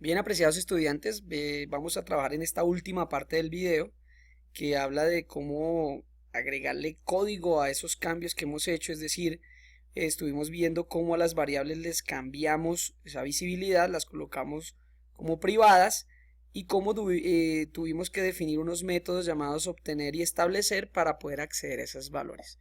Bien, apreciados estudiantes, vamos a trabajar en esta última parte del video que habla de cómo agregarle código a esos cambios que hemos hecho, es decir, estuvimos viendo cómo a las variables les cambiamos esa visibilidad, las colocamos como privadas y cómo tuvimos que definir unos métodos llamados obtener y establecer para poder acceder a esos valores.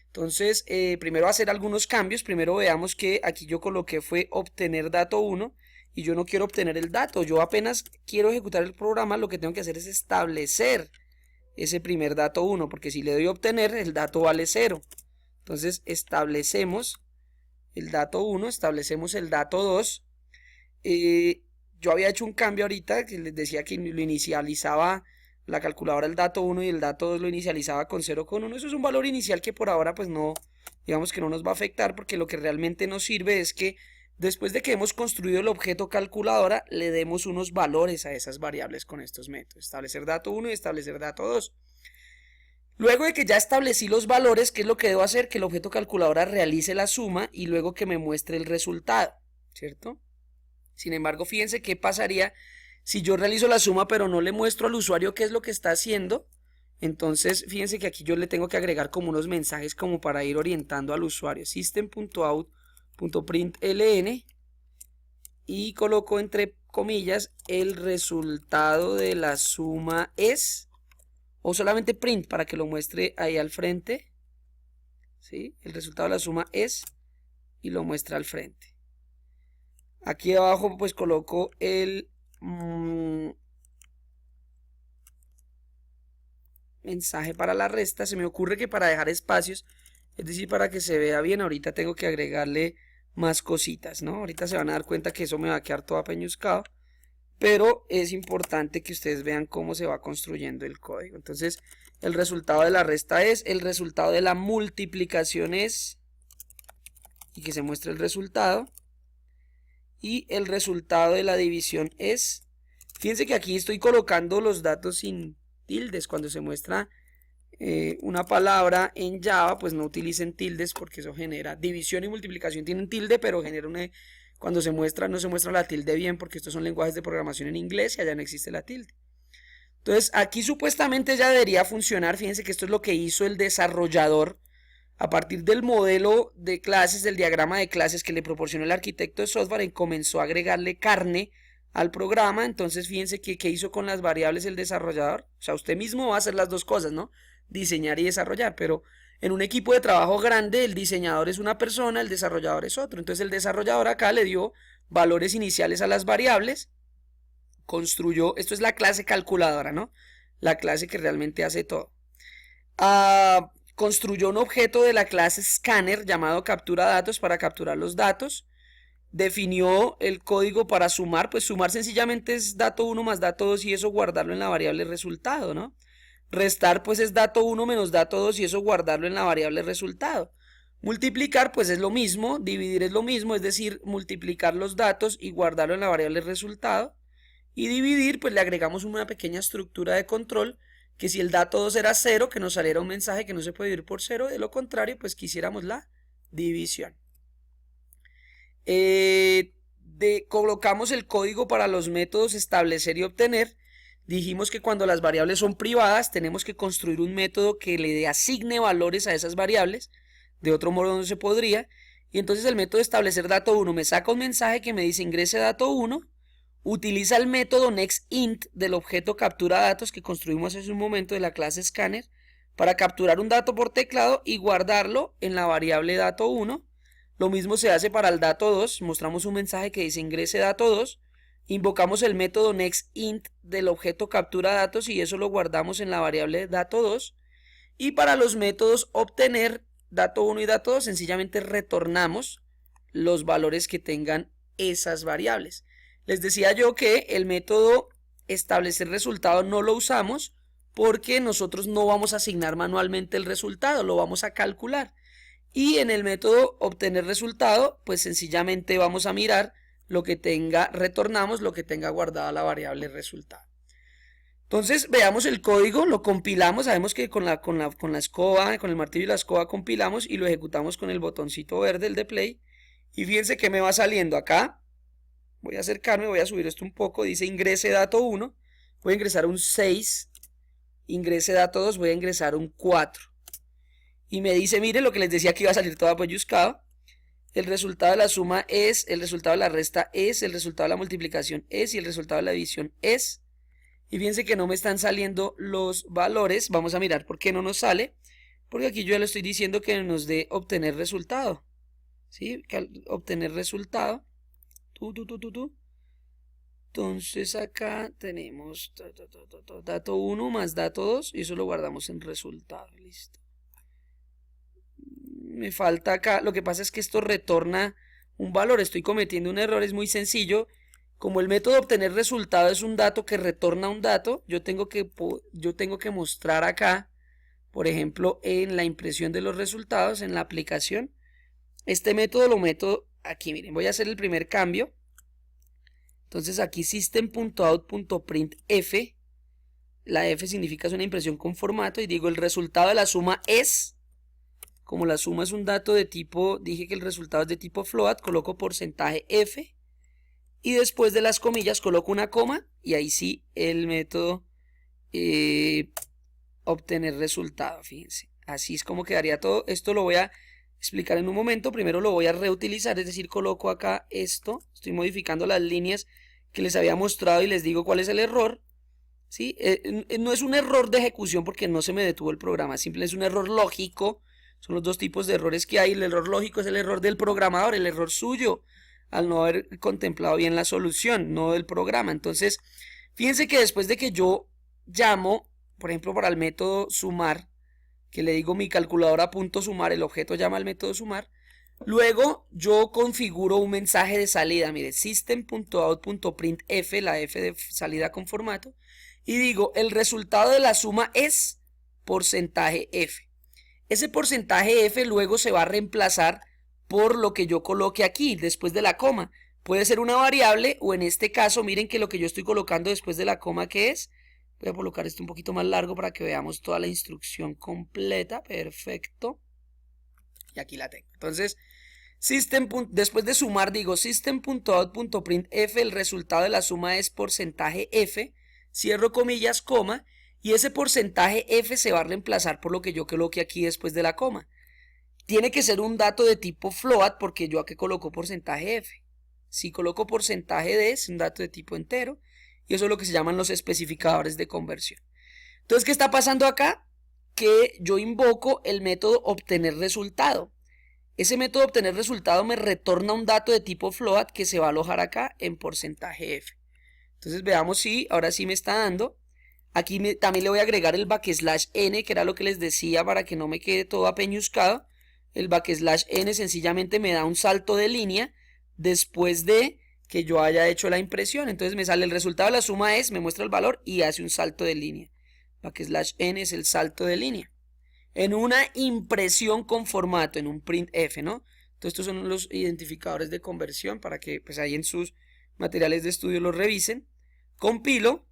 Entonces, primero hacer algunos cambios. Primero veamos que aquí yo coloqué fue obtener dato 1 y yo no quiero obtener el dato. Yo apenas quiero ejecutar el programa, lo que tengo que hacer es establecer ese primer dato 1, porque si le doy obtener, el dato vale 0. Entonces, establecemos el dato 1, establecemos el dato 2. Yo había hecho un cambio ahorita que les decía que lo inicializaba la calculadora el dato 1 y el dato 2 lo inicializaba con 0,1. Eso es un valor inicial que por ahora pues no, digamos que no nos va a afectar, porque lo que realmente nos sirve es que después de que hemos construido el objeto calculadora le demos unos valores a esas variables con estos métodos. Establecer dato 1 y establecer dato 2. Luego de que ya establecí los valores, ¿qué es lo que debo hacer? Que el objeto calculadora realice la suma y luego que me muestre el resultado, ¿cierto? Sin embargo, fíjense qué pasaría si yo realizo la suma pero no le muestro al usuario qué es lo que está haciendo. Entonces, fíjense que aquí yo le tengo que agregar como unos mensajes como para ir orientando al usuario. System.out.println y coloco entre comillas el resultado de la suma es, o solamente print para que lo muestre ahí al frente, ¿sí? El resultado de la suma es y lo muestra al frente. Aquí abajo pues coloco el mensaje para la resta. Se me ocurre que para dejar espacios, es decir, para que se vea bien, ahorita tengo que agregarle más cositas, ¿no? Ahorita se van a dar cuenta que eso me va a quedar todo apeñuscado, pero es importante que ustedes vean cómo se va construyendo el código. Entonces, el resultado de la resta es, el resultado de la multiplicación es, y que se muestre el resultado, y el resultado de la división es. Fíjense que aquí estoy colocando los datos sin tildes. Cuando se muestra una palabra en Java, pues no utilicen tildes porque eso genera, división y multiplicación tienen tilde, pero genera cuando se muestra, no se muestra la tilde bien, porque estos son lenguajes de programación en inglés y allá no existe la tilde. Entonces aquí supuestamente ya debería funcionar. Fíjense que esto es lo que hizo el desarrollador a partir del modelo de clases, del diagrama de clases que le proporcionó el arquitecto de software, y comenzó a agregarle carne al programa. Entonces fíjense qué hizo con las variables el desarrollador. O sea, usted mismo va a hacer las dos cosas, ¿no? Diseñar y desarrollar, pero en un equipo de trabajo grande el diseñador es una persona, el desarrollador es otro. Entonces el desarrollador acá le dio valores iniciales a las variables, construyó, esto es la clase calculadora, ¿no? La clase que realmente hace todo. Construyó un objeto de la clase scanner llamado captura datos para capturar los datos. Definió el código para sumar, pues sumar sencillamente es dato 1 más dato 2 y eso guardarlo en la variable resultado, ¿no? Restar pues es dato 1 menos dato 2 y eso guardarlo en la variable resultado. Multiplicar pues es lo mismo, dividir es lo mismo, es decir, multiplicar los datos y guardarlo en la variable resultado. Y dividir pues le agregamos una pequeña estructura de control, que si el dato 2 era 0, que nos saliera un mensaje que no se puede dividir por 0, de lo contrario pues quisiéramos la división. Colocamos el código para los métodos establecer y obtener. Dijimos que cuando las variables son privadas tenemos que construir un método que le asigne valores a esas variables, de otro modo no se podría. Y entonces el método establecer dato 1 me saca un mensaje que me dice ingrese dato 1, utiliza el método nextInt del objeto captura datos que construimos hace un momento de la clase scanner para capturar un dato por teclado y guardarlo en la variable dato 1. Lo mismo se hace para el dato 2, mostramos un mensaje que dice ingrese dato 2, invocamos el método nextInt del objeto captura datos y eso lo guardamos en la variable dato 2. Y para los métodos obtener dato 1 y dato 2 sencillamente retornamos los valores que tengan esas variables. Les decía yo que el método establecer resultado no lo usamos porque nosotros no vamos a asignar manualmente el resultado, lo vamos a calcular. Y en el método obtener resultado, pues sencillamente vamos a mirar lo que tenga, retornamos lo que tenga guardada la variable resultado. Entonces veamos el código, lo compilamos, sabemos que con la escoba, con el martillo y la escoba compilamos y lo ejecutamos con el botoncito verde, el de play. Y fíjense que me va saliendo acá. voy a acercarme, voy a subir esto un poco, dice ingrese dato 1, voy a ingresar un 6, ingrese dato 2, voy a ingresar un 4. Y me dice, mire lo que les decía que iba a salir todo apelluscado. El resultado de la suma es, el resultado de la resta es, el resultado de la multiplicación es y el resultado de la división es. Y fíjense que no me están saliendo los valores. Vamos a mirar por qué no nos sale. Porque aquí yo ya le estoy diciendo que nos dé obtener resultado. ¿Sí? Obtener resultado. Entonces acá tenemos dato 1 más dato 2 y eso lo guardamos en resultado. Listo. Me falta acá. Lo que pasa es que esto retorna un valor. Estoy cometiendo un error. Es muy sencillo. Como el método de obtener resultado es un dato que retorna un dato, yo tengo que mostrar acá, por ejemplo, en la impresión de los resultados, en la aplicación, este método lo meto aquí. Miren, voy a hacer el primer cambio. Entonces aquí system.out.printf, la F significa es una impresión con formato, y digo el resultado de la suma es, como la suma es un dato de tipo, dije que el resultado es de tipo float, coloco porcentaje F. Y después de las comillas coloco una coma y ahí sí el método obtener resultado, fíjense. Así es como quedaría todo. Esto lo voy a explicar en un momento. Primero lo voy a reutilizar, es decir, coloco acá esto. Estoy modificando las líneas que les había mostrado y les digo cuál es el error. ¿Sí? No es un error de ejecución porque no se me detuvo el programa, simplemente es un error lógico. Son los dos tipos de errores que hay. El error lógico es el error del programador, el error suyo, al no haber contemplado bien la solución, no del programa. Entonces, fíjense que después de que yo llamo, por ejemplo, para el método sumar, que le digo mi calculadora punto sumar, el objeto llama al método sumar, luego yo configuro un mensaje de salida, mire, system.out.printf, la F de salida con formato, y digo, el resultado de la suma es porcentaje F. Ese porcentaje F luego se va a reemplazar por lo que yo coloque aquí después de la coma. Puede ser una variable o en este caso miren que lo que yo estoy colocando después de la coma, ¿qué es? Voy a colocar esto un poquito más largo para que veamos toda la instrucción completa. Perfecto. Y aquí la tengo. Entonces, después de sumar digo system.out.printf, el resultado de la suma es porcentaje F, cierro comillas, coma, y ese porcentaje F se va a reemplazar por lo que yo coloque aquí después de la coma. Tiene que ser un dato de tipo float porque yo aquí coloco porcentaje F. Si coloco porcentaje D es un dato de tipo entero y eso es lo que se llaman los especificadores de conversión. Entonces, ¿qué está pasando acá? Que yo invoco el método obtener resultado. Ese método obtener resultado me retorna un dato de tipo float que se va a alojar acá en porcentaje F. Entonces veamos si ahora sí me está dando. Aquí también le voy a agregar el backslash n, que era lo que les decía para que no me quede todo apeñuscado. El backslash n sencillamente me da un salto de línea después de que yo haya hecho la impresión. Entonces me sale el resultado de la suma es, me muestra el valor y hace un salto de línea. Backslash n es el salto de línea. En una impresión con formato, en un printf, ¿no? Entonces estos son los identificadores de conversión para que pues ahí en sus materiales de estudio los revisen. Compilo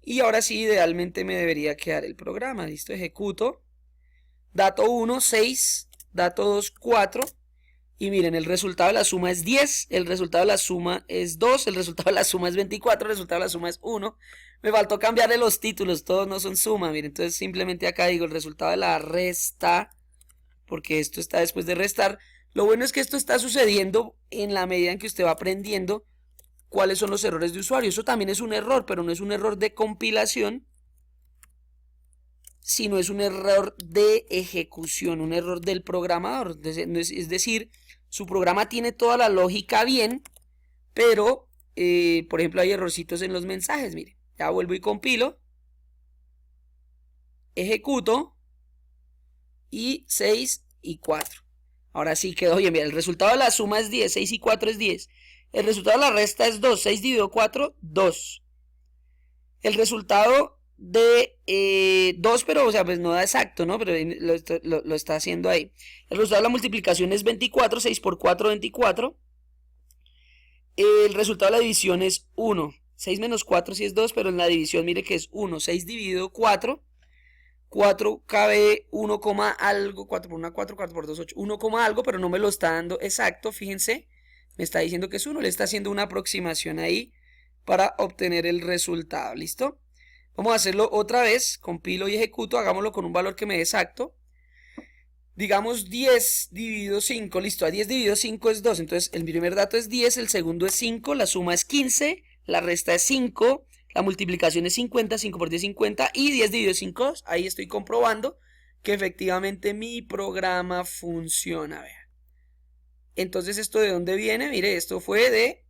y ahora sí idealmente me debería quedar el programa. Listo, ejecuto. Dato 1, 6. Dato 2, 4. Y miren, el resultado de la suma es 10, el resultado de la suma es 2, el resultado de la suma es 24, el resultado de la suma es 1. Me faltó cambiarle los títulos, todos no son suma. Miren, entonces simplemente acá digo el resultado de la resta, porque esto está después de restar. Lo bueno es que esto está sucediendo en la medida en que usted va aprendiendo cuáles son los errores de usuario. Eso también es un error, pero no es un error de compilación, sino es un error de ejecución, un error del programador. Es decir, su programa tiene toda la lógica bien, pero, por ejemplo, hay errorcitos en los mensajes. Mire, ya vuelvo y compilo, ejecuto, y 6 y 4. Ahora sí quedó bien. Mira, el resultado de la suma es 10, 6 y 4 es 10. El resultado de la resta es 2, 6 dividido 4, 2. El resultado de 2, pero o sea, pues no da exacto, ¿no? Pero lo está haciendo ahí. El resultado de la multiplicación es 24, 6 por 4, 24. El resultado de la división es 1. 6 menos 4 sí es 2, pero en la división mire que es 1. 6 dividido 4. 4 cabe 1, algo. 4 por 1, 4, 4 por 2, 8. 1, algo, pero no me lo está dando exacto, fíjense. me está diciendo que es 1, le está haciendo una aproximación ahí para obtener el resultado, ¿listo? Vamos a hacerlo otra vez, compilo y ejecuto, hagámoslo con un valor que me dé exacto. Digamos 10 dividido 5, listo, a 10 dividido 5 es 2, entonces el primer dato es 10, el segundo es 5, la suma es 15, la resta es 5, la multiplicación es 50, 5 por 10 50 y 10 dividido 5, ahí estoy comprobando que efectivamente mi programa funciona, vean. Entonces, ¿esto de dónde viene? Mire, esto fue de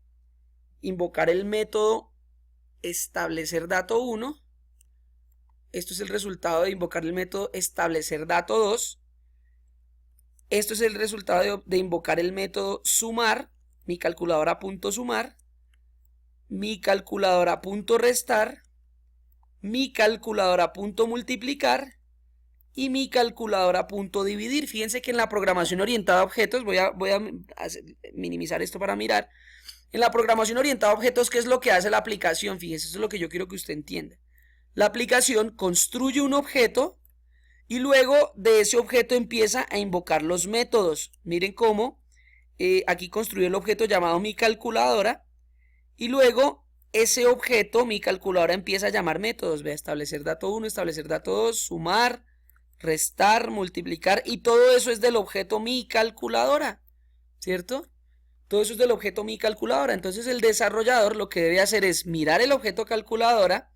invocar el método establecer dato 1. Esto es el resultado de invocar el método establecer dato 2. Esto es el resultado de invocar el método sumar, mi calculadora punto sumar, mi calculadora punto restar, mi calculadora punto multiplicar y mi calculadora punto dividir. Fíjense que en la programación orientada a objetos, voy a minimizar esto para mirar. En la programación orientada a objetos, ¿qué es lo que hace la aplicación? Fíjense, eso es lo que yo quiero que usted entienda. La aplicación construye un objeto y luego de ese objeto empieza a invocar los métodos. Miren cómo aquí construyó el objeto llamado mi calculadora y luego ese objeto, mi calculadora, empieza a llamar métodos. Ve, establecer dato 1, establecer dato 2, sumar, restar, multiplicar y todo eso es del objeto mi calculadora, ¿cierto? Todo eso es del objeto mi calculadora. Entonces el desarrollador lo que debe hacer es mirar el objeto calculadora,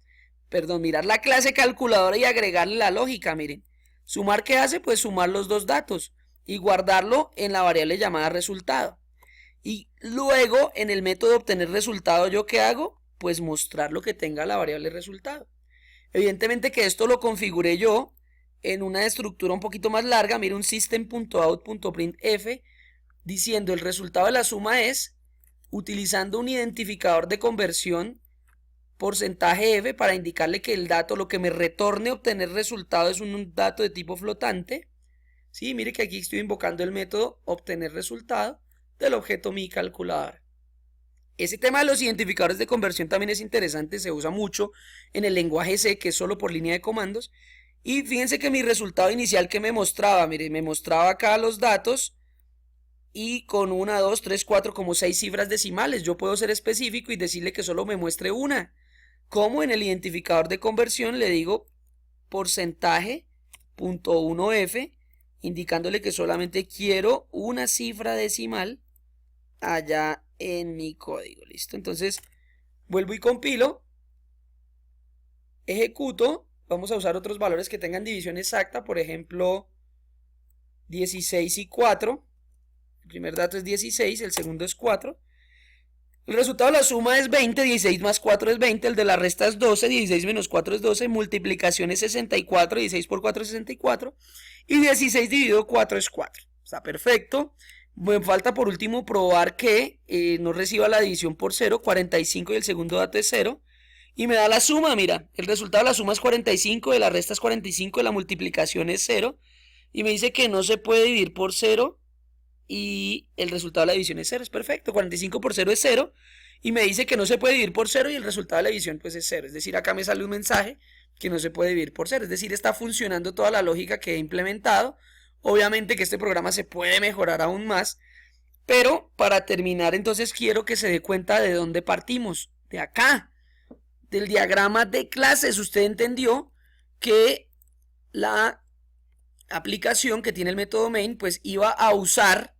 mirar la clase calculadora y agregarle la lógica, miren. Sumar, ¿qué hace? Pues sumar los dos datos y guardarlo en la variable llamada resultado. Y luego en el método obtener resultado, ¿yo qué hago? Pues mostrar lo que tenga la variable resultado. Evidentemente que esto lo configuré yo en una estructura un poquito más larga. Mire, un system.out.printf diciendo el resultado de la suma es, utilizando un identificador de conversión porcentaje f para indicarle que el dato, lo que me retorne obtener resultado es un dato de tipo flotante. Sí, mire que aquí estoy invocando el método obtener resultado del objeto mi calculadora. Ese tema de los identificadores de conversión también es interesante, se usa mucho en el lenguaje C, que es solo por línea de comandos. Y fíjense que mi resultado inicial que me mostraba, mire, me mostraba acá los datos y con 1, 2, 3, 4, como 6 cifras decimales. Yo puedo ser específico y decirle que solo me muestre una. Como en el identificador de conversión le digo porcentaje.1f, indicándole que solamente quiero una cifra decimal allá en mi código. ¿Listo? Entonces vuelvo y compilo, ejecuto. Vamos a usar otros valores que tengan división exacta, por ejemplo 16 y 4. El primer dato es 16, el segundo es 4. El resultado de la suma es 20, 16 más 4 es 20, el de la resta es 12, 16 menos 4 es 12, multiplicación es 64, 16 por 4 es 64, y 16 dividido 4 es 4. Está perfecto. Me falta por último probar que no reciba la división por 0, 45 y el segundo dato es 0. Y me da la suma, mira, el resultado de la suma es 45, de la resta es 45, de la multiplicación es 0. Y me dice que no se puede dividir por 0. Y el resultado de la división es 0, es perfecto, 45 por 0 es 0, y me dice que no se puede dividir por 0 y el resultado de la división pues es 0, es decir, acá me sale un mensaje que no se puede dividir por 0, es decir, está funcionando toda la lógica que he implementado. Obviamente que este programa se puede mejorar aún más, pero para terminar entonces quiero que se dé cuenta de dónde partimos, de acá, del diagrama de clases. Usted entendió que la aplicación que tiene el método main pues iba a usar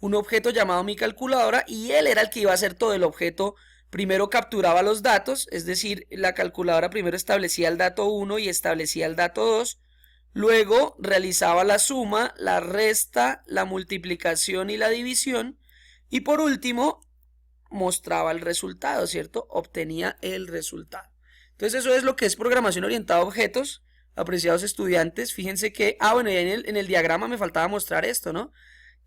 un objeto llamado mi calculadora y él era el que iba a hacer todo. El objeto primero capturaba los datos, es decir, la calculadora primero establecía el dato 1 y establecía el dato 2, luego realizaba la suma, la resta, la multiplicación y la división, y por último mostraba el resultado, ¿cierto? Obtenía el resultado. Entonces eso es lo que es programación orientada a objetos, apreciados estudiantes. Fíjense que, bueno, en el diagrama me faltaba mostrar esto, ¿no?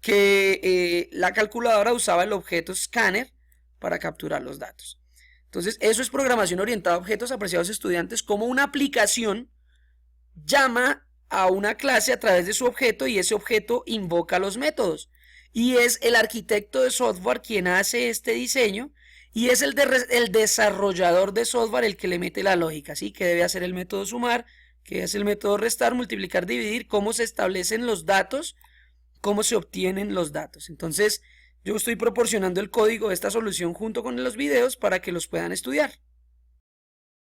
Que la calculadora usaba el objeto scanner para capturar los datos. Entonces, eso es programación orientada a objetos, apreciados estudiantes, como una aplicación llama a una clase a través de su objeto y ese objeto invoca los métodos. Y es el arquitecto de software quien hace este diseño y es el desarrollador de software el que le mete la lógica, ¿sí? Que debe hacer el método sumar, que es el método restar, multiplicar, dividir, cómo se establecen los datos, cómo se obtienen los datos. Entonces, Yo estoy proporcionando el código de esta solución junto con los videos para que los puedan estudiar.